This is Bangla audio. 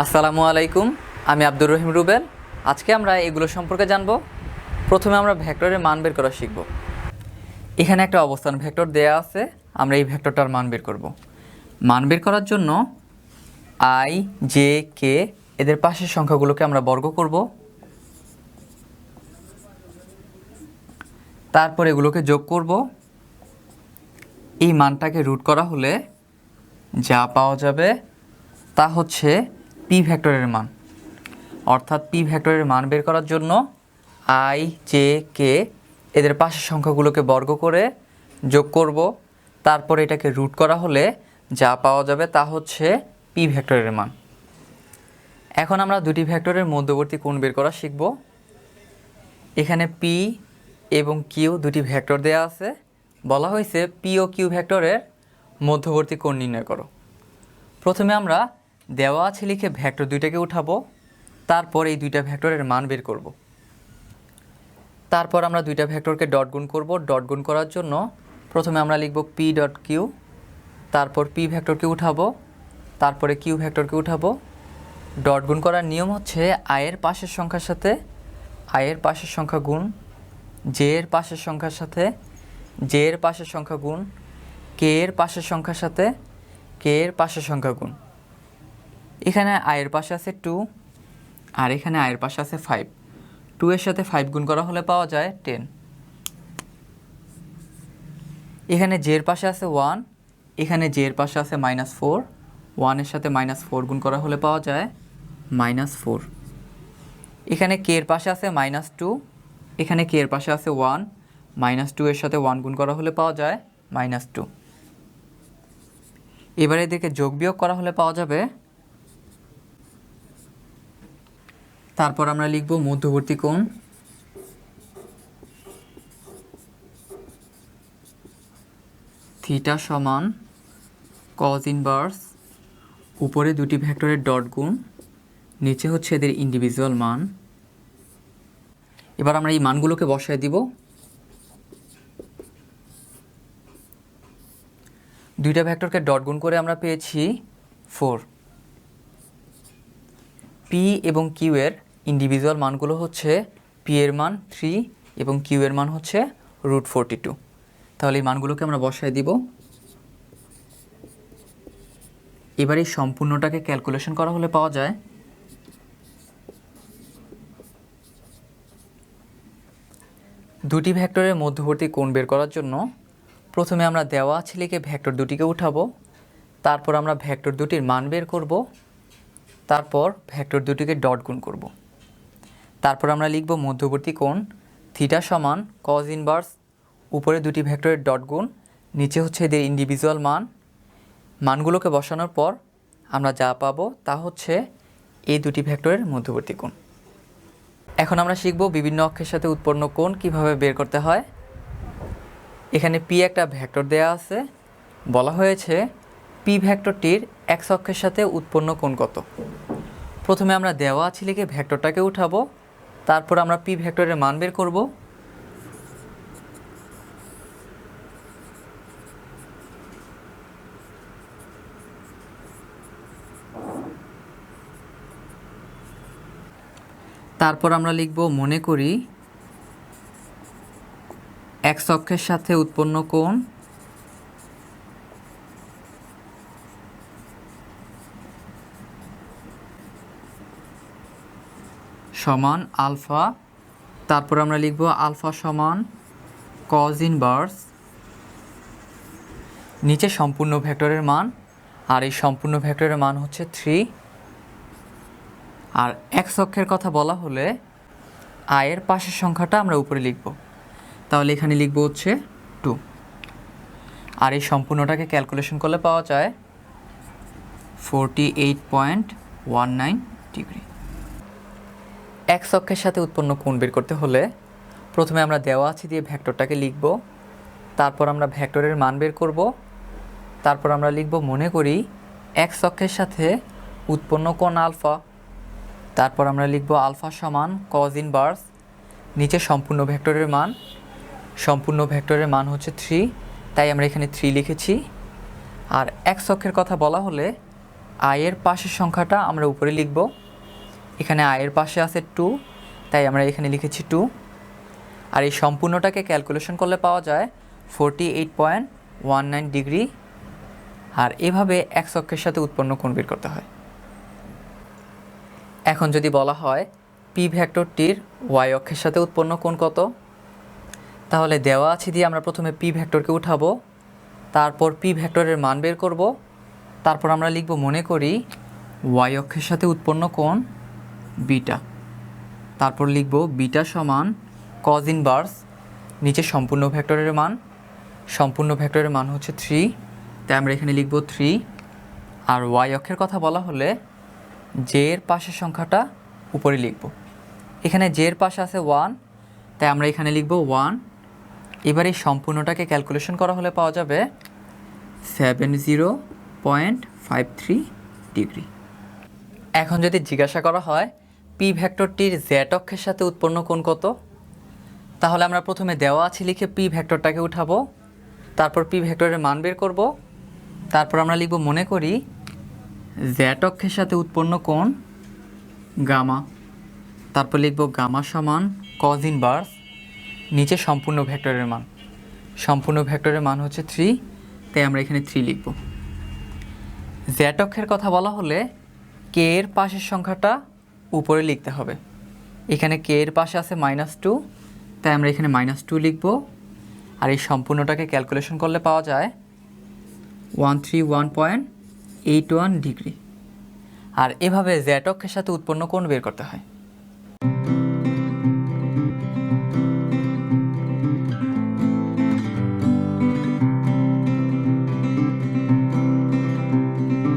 আসসালামু আলাইকুম, আমি আব্দুর রহিম রুবেল। আজকে আমরা এগুলো সম্পর্কে জানব। প্রথমে আমরা ভেক্টরের মান বের করা শিখব। এখানে একটা অবস্থান ভেক্টর দেয়া আছে, আমরা এই ভেক্টরটার মান বের করব। মান বের করার জন্য আই, জে, কে এদের পাশের সংখ্যাগুলোকে আমরা বর্গ করব, তারপর এগুলোকে যোগ করব। এই মানটাকে রুট করা হলে যা পাওয়া যাবে তা হচ্ছে পি ভেক্টরের মান। অর্থাৎ পি ভেক্টরের মান বের করার জন্য আই, জে, কে এদের পাশের সংখ্যাগুলোকে বর্গ করে যোগ করব, তারপর এটাকে রুট করা হলে যা পাওয়া যাবে তা হচ্ছে পি ভেক্টরের মান। এখন আমরা দুটি ভেক্টরের মধ্যবর্তী কোণ বের করা শিখব। এখানে পি এবং কিউ দুটি ভেক্টর দেয়া আছে, বলা হয়েছে পি ও কিউ ভেক্টরের মধ্যবর্তী কোণ নির্ণয় করো। প্রথমে আমরা দেওয়া আছে লিখে ভেক্টর দুইটাকে উঠাবো, তারপর এই দুইটা ভেক্টরের মান বের করব। তারপর আমরা দুইটা ভেক্টরকে ডট গুণ করব। ডট গুণ করার জন্য প্রথমে আমরা লিখব পি ডট কিউ, তারপর পি ভেক্টরকে উঠাবো, তারপরে কিউ ভেক্টরকে উঠাবো। ডট গুণ করার নিয়ম হচ্ছে আয়ের পাশের সংখ্যার সাথে আয়ের পাশের সংখ্যা গুণ, জে এর পাশের সংখ্যার সাথে জে এর পাশের সংখ্যা গুণ, কে এর পাশের সংখ্যার সাথে কে এর পাশের সংখ্যা গুণ। এখানে আয়ের পাশে আছে 2 আর এখানে আয়ের পাশে আছে 5। 2 এর সাথে 5 গুণ করা হলে পাওয়া যায় 10। এখানে জে এর পাশে আছে 1, এখানে জে এর পাশে আছে -4। 1 এর সাথে -4 গুণ করা হলে পাওয়া যায় -4। এখানে কে এর পাশে আছে -2, এখানে কে এর পাশে আছে 1। -2 এর সাথে 1 গুণ করা হলে পাওয়া যায় -2। এবারে এদেরকে যোগ বিয়োগ করা হলে পাওয়া যাবে। তারপর আমরা লিখব মধ্যবর্তী কোণ। থিটা সমান কজ ইনভার্স, উপরে দুটি ভেক্টরের ডট গুণ, নিচে হচ্ছে এদের ইন্ডিভিজুয়াল মান। এবার আমরা এই মানগুলোকে বসায় দিব। দুইটা ভেক্টরকে ডট গুণ করে আমরা পেয়েছি 4। পি এবং কিউ এর ইন্ডিভিজুয়াল মানগুলো হচ্ছে পি এর মান 3 এবং কিউ এর মান হচ্ছে √42। তাহলে এই মানগুলোকে আমরা বসায় দিব। এবার এই সম্পূর্ণটাকে ক্যালকুলেশন করা হলে পাওয়া যায় দুটি ভেক্টরের মধ্যবর্তী কোণ বের করার জন্য প্রথমে আমরা দেওয়া আছে লিখে ভেক্টর দুটিকে উঠাবো, তারপর আমরা ভেক্টর দুটির মান বের করব, তারপর ভেক্টর দুটিকে ডট গুণ করব। তারপর আমরা লিখব মধ্যবর্তী কোণ থিটা সমান কজ ইনভার্স, উপরে দুটি ভেক্টরের ডট গুণ, নিচে হচ্ছে এদের ইন্ডিভিজুয়াল মান। মানগুলোকে বসানোর পর আমরা যা পাবো তা হচ্ছে এই দুটি ভেক্টরের মধ্যবর্তী কোণ। এখন আমরা শিখব বিভিন্ন অক্ষের সাথে উৎপন্ন কোণ কিভাবে বের করতে হয়। এখানে পি একটা ভেক্টর দেয়া আছে, বলা হয়েছে পি ভেক্টরটির এক্স অক্ষের সাথে উৎপন্ন কোণ কত। প্রথমে আমরা দেওয়া আছে লিখে ভেক্টরটাকে উঠাবো, তারপর আমরা পি ভেক্টরের মান বের করব। তারপর আমরা লিখব মনে করি এক্স অক্ষের সাথে উৎপন্ন কোণ সমান আলফা। তারপর আমরা লিখব আলফা সমান কজ ইনভার্স, নিচে সম্পূর্ণ ভেক্টরের মান, আর এই সম্পূর্ণ ভেক্টরের মান হচ্ছে 3। আর এক্স অক্ষের কথা বলা হলে আয়ের পাশের সংখ্যাটা আমরা উপরে লিখব, তাহলে এখানে লিখব হচ্ছে 2। আর এই সম্পূর্ণটাকে ক্যালকুলেশন করলে পাওয়া যায় 48.19 ডিগ্রি। এক্স অক্ষের সাথে উৎপন্ন কোণ বের করতে হলে প্রথমে আমরা দেওয়া আছে দিয়ে ভেক্টরটাকে লিখব, তারপর আমরা ভেক্টরের মান বের করব, তারপর আমরা লিখব মনে করি এক্স অক্ষের সাথে উৎপন্ন কোণ আলফা। তারপর আমরা লিখব আলফা সমান কজ ইনভার্স, নিচে সম্পূর্ণ ভেক্টরের মান, সম্পূর্ণ ভেক্টরের মান হচ্ছে 3, তাই আমরা এখানে 3 লিখেছি। আর এক্স অক্ষের কথা বলা হলে আয়ের পাশের সংখ্যাটা আমরা উপরে লিখব। এখানে আয়ের পাশে আছে 2, তাই আমরা এখানে লিখেছি 2। আর এই সম্পূর্ণটাকে ক্যালকুলেশন করলে পাওয়া যায় 48.19 ডিগ্রি। আর এভাবে এক্স অক্ষের সাথে উৎপন্ন কোণ বের করতে হয়। এখন যদি বলা হয় পি ভেক্টরটির ওয়াই অক্ষের সাথে উৎপন্ন কোণ কত, তাহলে দেওয়া আছে দিয়ে আমরা প্রথমে পি ভেক্টরকে উঠাবো, তারপর পি ভেক্টরের মান বের করব, তারপর আমরা লিখব মনে করি ওয়াই অক্ষের সাথে উৎপন্ন কোণ বিটা, তারপর লিখব বিটা সমান কজ ইনভার্স নিচে সম্পূর্ণ ভেক্টরের মান, সম্পূর্ণ ভেক্টরের মান হচ্ছে 3, তাই আমরা এখানে লিখব 3। আর ওয়াই অক্ষের কথা বলা হলে জে এর পাশের সংখ্যাটা উপরে লিখব। এখানে জে এর পাশে আছে 1, তাই আমরা এখানে লিখব 1। এবার এই সম্পূর্ণটাকে ক্যালকুলেশন করা হলে পাওয়া যাবে 70.53 ডিগ্রি। এখন যদি জিজ্ঞাসা করা হয় পি ভেক্টরটির জেড অক্ষের সাথে উৎপন্ন কোণ কত, তাহলে আমরা প্রথমে দেওয়া আছে লিখে পি ভেক্টরটাকে উঠাবো, তারপর পি ভেক্টরের মান বের করব, তারপর আমরা লিখব মনে করি জেড অক্ষের সাথে উৎপন্ন কোণ গামা, তারপর লিখব গামা সমান কজ ইনভার্স নিচে সম্পূর্ণ ভেক্টরের মান, সম্পূর্ণ ভেক্টরের মান হচ্ছে 3, তাই আমরা এখানে 3 লিখব। জেড অক্ষের কথা বলা হলে কে এর পাশের সংখ্যাটা উপরে লিখতে হবে। এখানে কে এর পাশে আছে -2, তাই আমরা এখানে -2 লিখব। আর এই সম্পূর্ণটাকে ক্যালকুলেশন করলে পাওয়া যায় 131.81 ডিগ্রি। আর এভাবে জেড অক্ষের সাথে উৎপন্ন কোণ বের করতে হয়।